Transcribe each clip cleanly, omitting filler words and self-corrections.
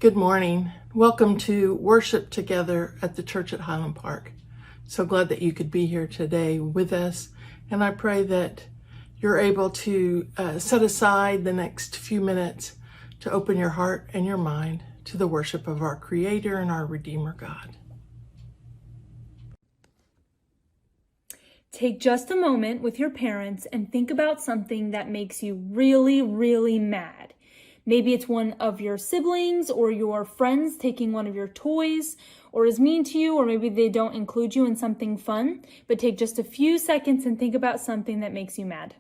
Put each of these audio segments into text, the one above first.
Good morning. Welcome to worship together at the church at Highland Park. So glad that you could be here today with us. And I pray that you're able to set aside the next few minutes to open your heart and your mind to the worship of our Creator and our Redeemer God. Take just a moment with your parents and think about something that makes you really, really mad. Maybe it's one of your siblings or your friends taking one of your toys or is mean to you, or maybe they don't include you in something fun, but take just a few seconds and think about something that makes you mad.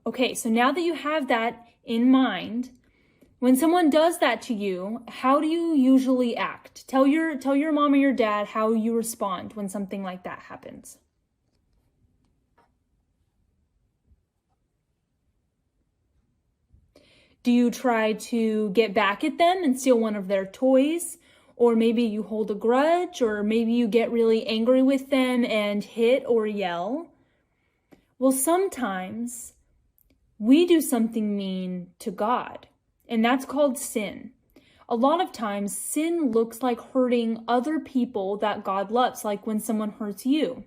Okay, so now that you have that in mind, when someone does that to you, how do you usually act? Tell your mom or your dad how you respond when something like that happens. Do you try to get back at them and steal one of their toys? Or maybe you hold a grudge, or maybe you get really angry with them and hit or yell? Well, sometimes we do something mean to God, and that's called sin. A lot of times, sin looks like hurting other people that God loves, like when someone hurts you.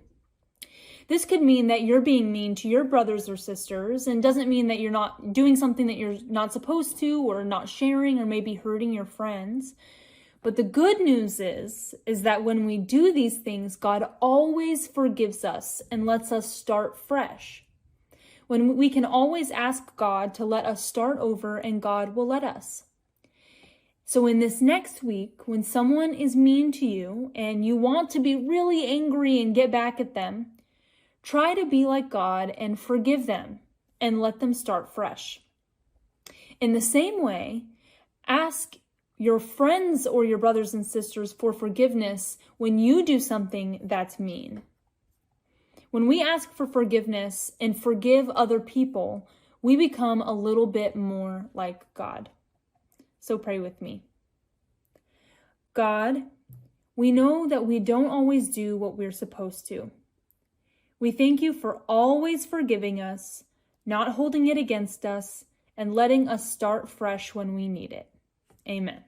This could mean that you're being mean to your brothers or sisters, and doesn't mean that you're not doing something that you're not supposed to, or not sharing, or maybe hurting your friends. But the good news is that when we do these things, God always forgives us and lets us start fresh. When we can always ask God to let us start over, and God will let us. So in this next week, when someone is mean to you and you want to be really angry and get back at them, try to be like God and forgive them and let them start fresh. In the same way, ask your friends or your brothers and sisters for forgiveness when you do something that's mean. When we ask for forgiveness and forgive other people, we become a little bit more like God. So pray with me. God, we know that we don't always do what we're supposed to. We thank you for always forgiving us, not holding it against us, and letting us start fresh when we need it. Amen.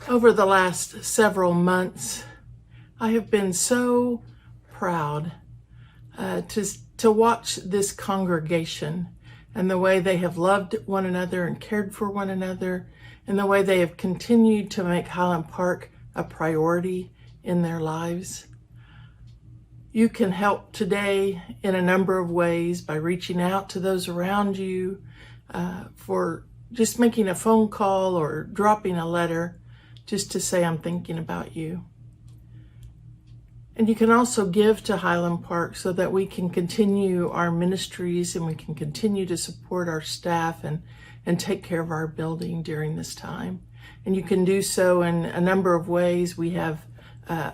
Over the last several months, I have been so proud to watch this congregation and the way they have loved one another and cared for one another, and the way they have continued to make Highland Park a priority in their lives. You can help today in a number of ways by reaching out to those around you, for just making a phone call or dropping a letter, just to say, I'm thinking about you. And you can also give to Highland Park so that we can continue our ministries and we can continue to support our staff and take care of our building during this time. And you can do so in a number of ways. We have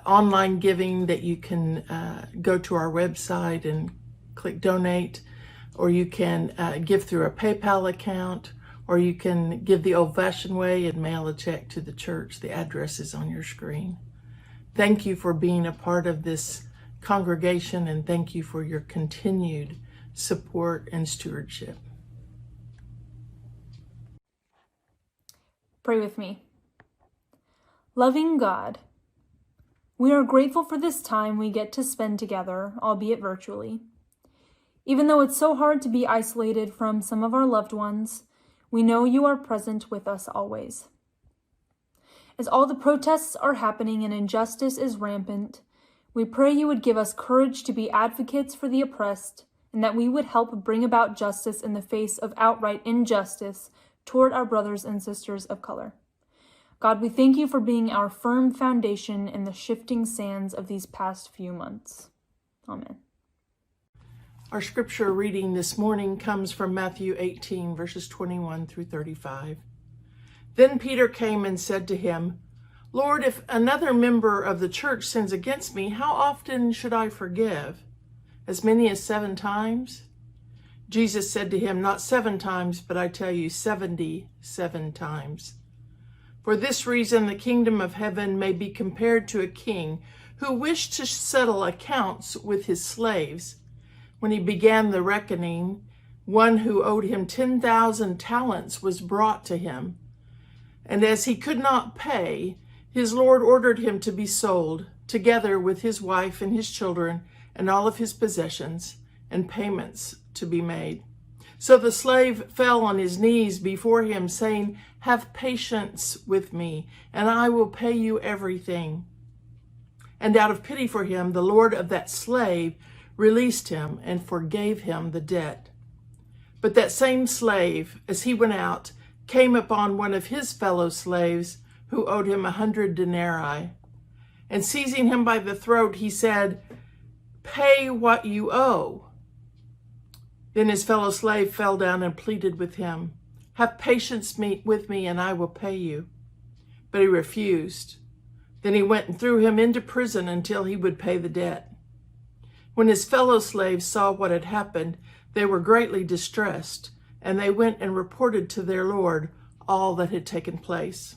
online giving that you can go to our website and click donate, or you can give through a PayPal account, or you can give the old-fashioned way and mail a check to the church. The address is on your screen. Thank you for being a part of this congregation, and thank you for your continued support and stewardship. Pray with me. Loving God, We are grateful for this time we get to spend together, albeit virtually. Even though it's so hard to be isolated from some of our loved ones, we know you are present with us always. As all the protests are happening and injustice is rampant, we pray you would give us courage to be advocates for the oppressed, and that we would help bring about justice in the face of outright injustice toward our brothers and sisters of color. God, we thank you for being our firm foundation in the shifting sands of these past few months. Amen. Our scripture reading this morning comes from Matthew 18, verses 21 through 35. Then Peter came and said to him, Lord, if another member of the church sins against me, how often should I forgive? As many as 7 times? Jesus said to him, Not 7 times, but I tell you 77 times. For this reason, the kingdom of heaven may be compared to a king who wished to settle accounts with his slaves. When he began the reckoning, one who owed him 10,000 talents was brought to him. And as he could not pay, his Lord ordered him to be sold, together with his wife and his children and all of his possessions, and payments to be made. So the slave fell on his knees before him, saying, Have patience with me, and I will pay you everything. And out of pity for him, the Lord of that slave released him and forgave him the debt. But that same slave, as he went out, came upon one of his fellow slaves who owed him 100 denarii. And seizing him by the throat, he said, Pay what you owe. Then his fellow slave fell down and pleaded with him, Have patience with me, and I will pay you. But he refused. Then he went and threw him into prison until he would pay the debt. When his fellow slaves saw what had happened, they were greatly distressed, and they went and reported to their Lord all that had taken place.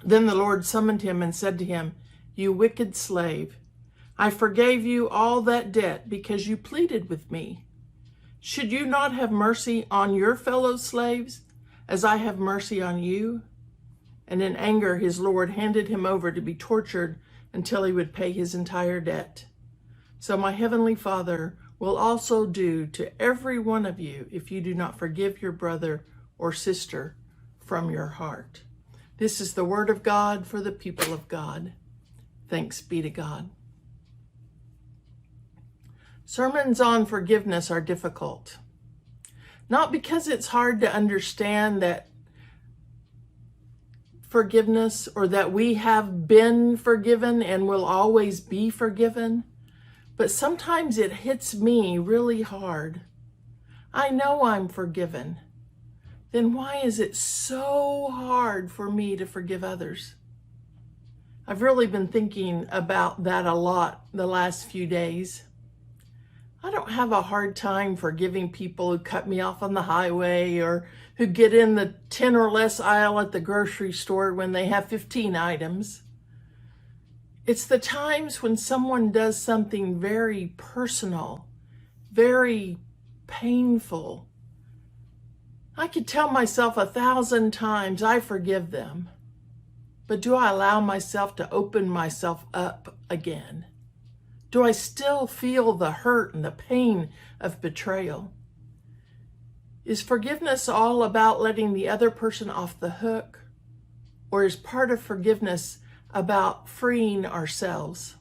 Then the Lord summoned him and said to him, You wicked slave, I forgave you all that debt because you pleaded with me. Should you not have mercy on your fellow slaves as I have mercy on you? And in anger his Lord handed him over to be tortured until he would pay his entire debt. So my heavenly Father will also do to every one of you if you do not forgive your brother or sister from your heart. This is the word of God for the people of God. Thanks be to God. Sermons on forgiveness are difficult. Not because it's hard to understand that forgiveness or that we have been forgiven and will always be forgiven, but sometimes it hits me really hard. I know I'm forgiven. Then why is it so hard for me to forgive others? I've really been thinking about that a lot the last few days. I don't have a hard time forgiving people who cut me off on the highway or who get in the 10 or less aisle at the grocery store when they have 15 items. It's the times when someone does something very personal, very painful. I could tell myself 1,000 times I forgive them, but do I allow myself to open myself up again? Do I still feel the hurt and the pain of betrayal? Is forgiveness all about letting the other person off the hook? Or is part of forgiveness about freeing ourselves?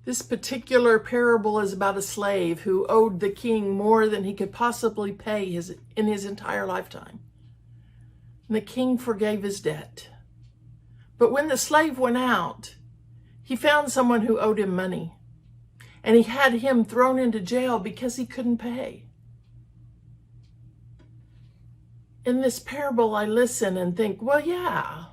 This particular parable is about a slave who owed the king more than he could possibly pay in his entire lifetime. And the king forgave his debt. But when the slave went out, he found someone who owed him money, and he had him thrown into jail because he couldn't pay. In this parable, I listen and think, well, yeah,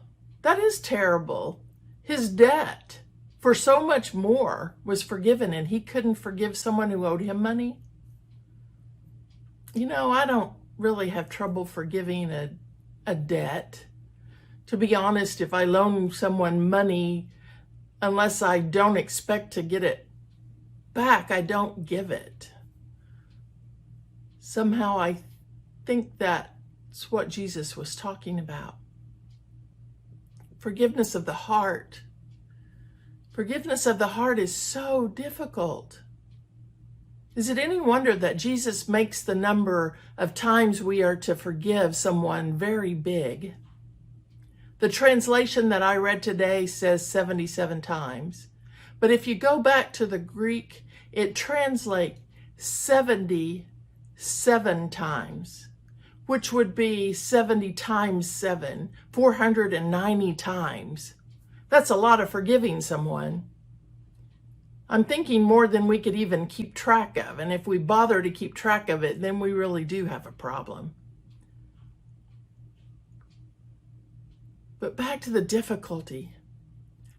that is terrible. His debt for so much more was forgiven, and he couldn't forgive someone who owed him money. You know, I don't really have trouble forgiving a debt. To be honest, if I loan someone money, unless I don't expect to get it back, I don't give it. Somehow I think that's what Jesus was talking about. Forgiveness of the heart Forgiveness of the heart is so difficult. Is it any wonder that Jesus makes the number of times we are to forgive someone very big? The translation that I read today says 77 times. But if you go back to the Greek, it translates 77 times, which would be 70 times 7, 490 times. That's a lot of forgiving someone. I'm thinking more than we could even keep track of. And if we bother to keep track of it, then we really do have a problem. But back to the difficulty.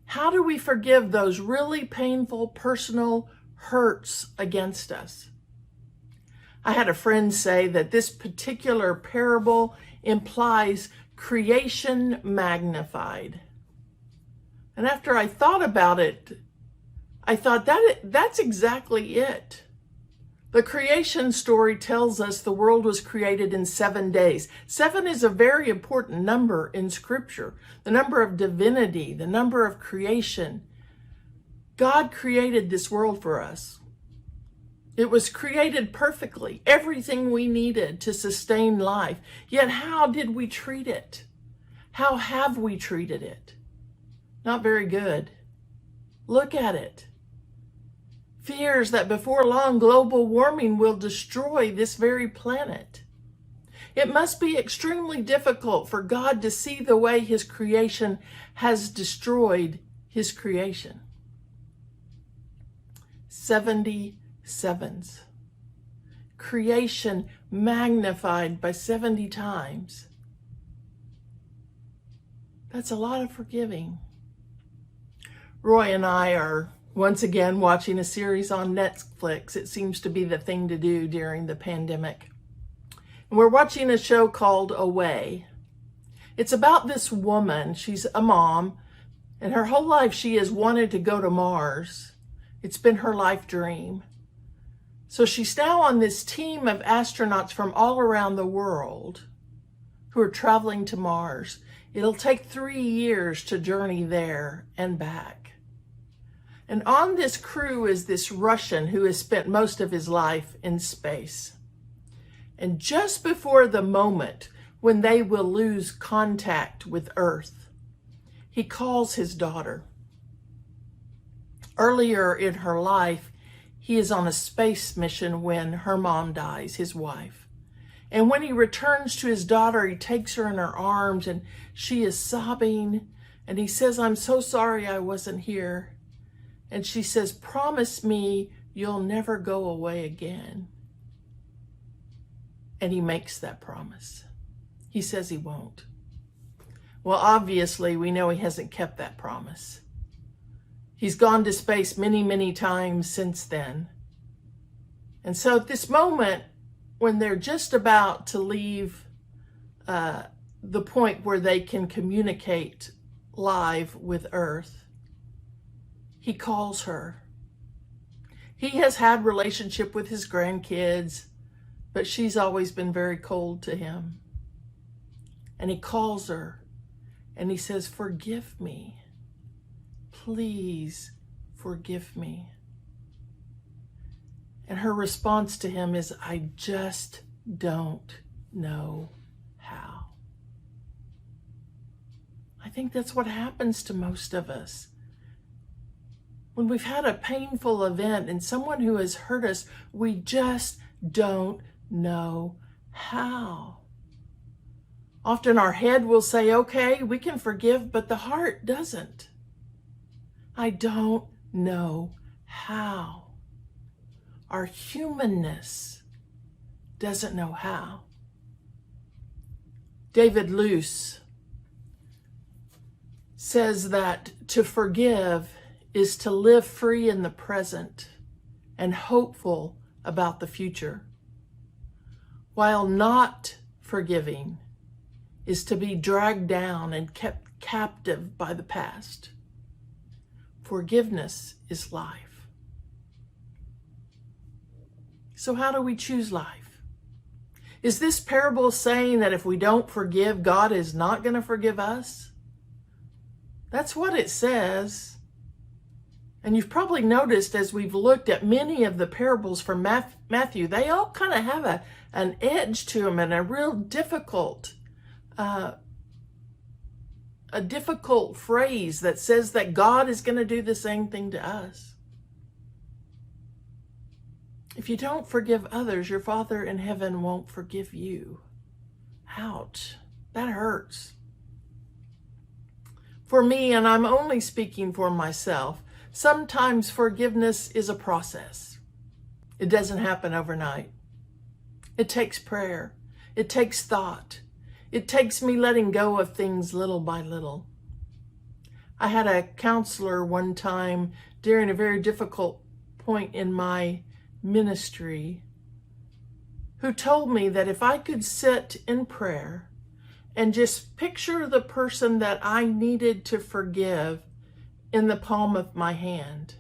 How do we forgive those really painful personal hurts against us? I had a friend say that this particular parable implies creation magnified. And after I thought about it, I thought that's exactly it. The creation story tells us the world was created in 7 days. 7 is a very important number in Scripture, the number of divinity, the number of creation. God created this world for us. It was created perfectly, everything we needed to sustain life. Yet how did we treat it? How have we treated it? Not very good. Look at it. Fears that before long global warming will destroy this very planet. It must be extremely difficult for God to see the way his creation has destroyed his creation. 77s. Creation magnified by 70 times. That's a lot of forgiving. Roy and I are once again watching a series on Netflix. It seems to be the thing to do during the pandemic. And we're watching a show called Away. It's about this woman. She's a mom, and her whole life she has wanted to go to Mars. It's been her life dream. So she's now on this team of astronauts from all around the world who are traveling to Mars. It'll take 3 years to journey there and back. And on this crew is this Russian who has spent most of his life in space. And just before the moment when they will lose contact with Earth, he calls his daughter. Earlier in her life, he is on a space mission when her mom dies, his wife. And when he returns to his daughter, he takes her in her arms and she is sobbing. And he says, "I'm so sorry I wasn't here." And she says, "Promise me you'll never go away again." And he makes that promise. He says he won't. Well, obviously, we know he hasn't kept that promise. He's gone to space many, many times since then. And so at this moment, when they're just about to leave the point where they can communicate live with Earth, he calls her. He has had relationship with his grandkids, but she's always been very cold to him. And he calls her and he says, "Forgive me. Please forgive me." And her response to him is, "I just don't know how." I think that's what happens to most of us. When we've had a painful event and someone who has hurt us, we just don't know how. Often our head will say, "Okay, we can forgive," but the heart doesn't. I don't know how. Our humanness doesn't know how. David Luce says that to forgive is to live free in the present and hopeful about the future, while not forgiving is to be dragged down and kept captive by the past. Forgiveness is life. So how do we choose life? Is this parable saying that if we don't forgive, God is not going to forgive us? That's what it says. And you've probably noticed as we've looked at many of the parables from Matthew, they all kind of have an edge to them and a real difficult phrase that says that God is going to do the same thing to us. If you don't forgive others, your Father in heaven won't forgive you. Ouch, that hurts. For me, and I'm only speaking for myself, sometimes forgiveness is a process. It doesn't happen overnight. It takes prayer. It takes thought. It takes me letting go of things little by little. I had a counselor one time during a very difficult point in my ministry who told me that if I could sit in prayer and just picture the person that I needed to forgive in the palm of my hand,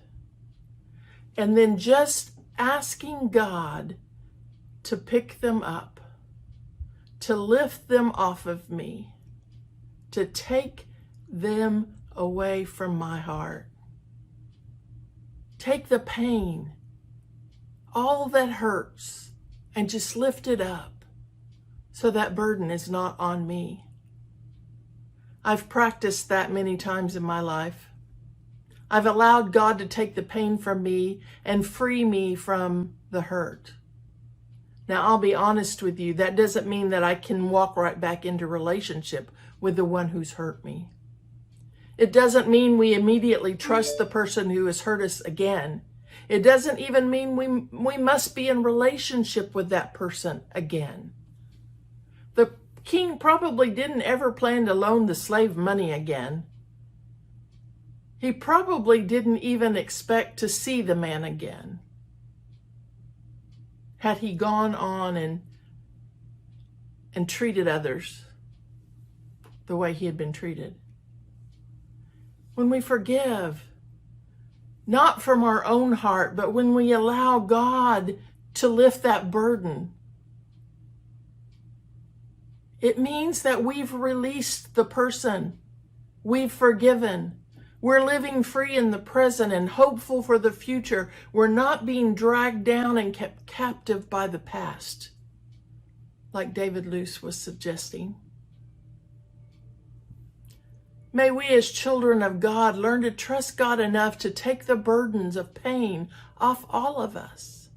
and then just asking God to pick them up, to lift them off of me, to take them away from my heart. Take the pain, all that hurts, and just lift it up so that burden is not on me. I've practiced that many times in my life. I've allowed God to take the pain from me and free me from the hurt. Now, I'll be honest with you, that doesn't mean that I can walk right back into relationship with the one who's hurt me. It doesn't mean we immediately trust the person who has hurt us again. It doesn't even mean we must be in relationship with that person again. The king probably didn't ever plan to loan the slave money again. He probably didn't even expect to see the man again, had he gone on and treated others the way he had been treated. When we forgive, not from our own heart, but when we allow God to lift that burden, it means that we've released the person, we've forgiven. We're living free in the present and hopeful for the future. We're not being dragged down and kept captive by the past, like David Luce was suggesting. May we as children of God learn to trust God enough to take the burdens of pain off all of us.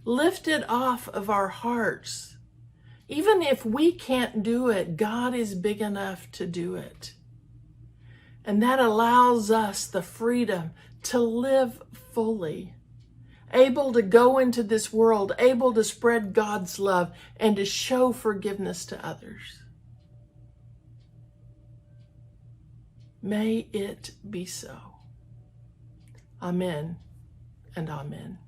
Lift it off of our hearts. Even if we can't do it, God is big enough to do it. And that allows us the freedom to live fully, able to go into this world, able to spread God's love and to show forgiveness to others. May it be so. Amen and amen.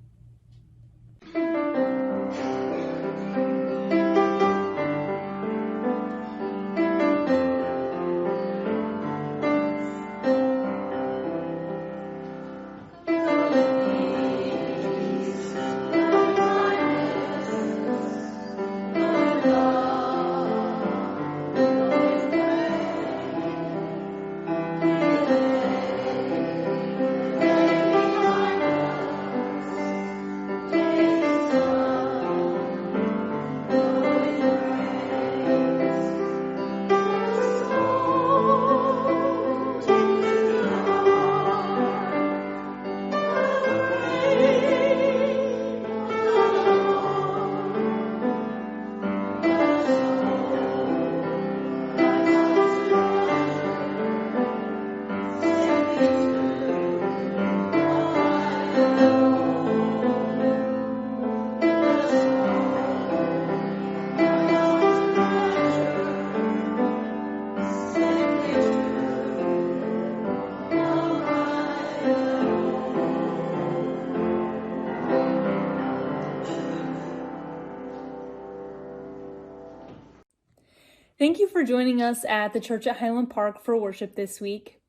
Thank you for joining us at the church at Highland Park for worship this week.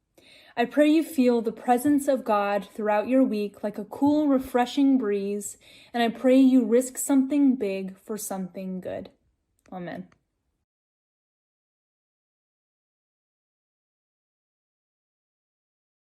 I pray you feel the presence of God throughout your week like a cool, refreshing breeze, and I pray you risk something big for something good. Amen.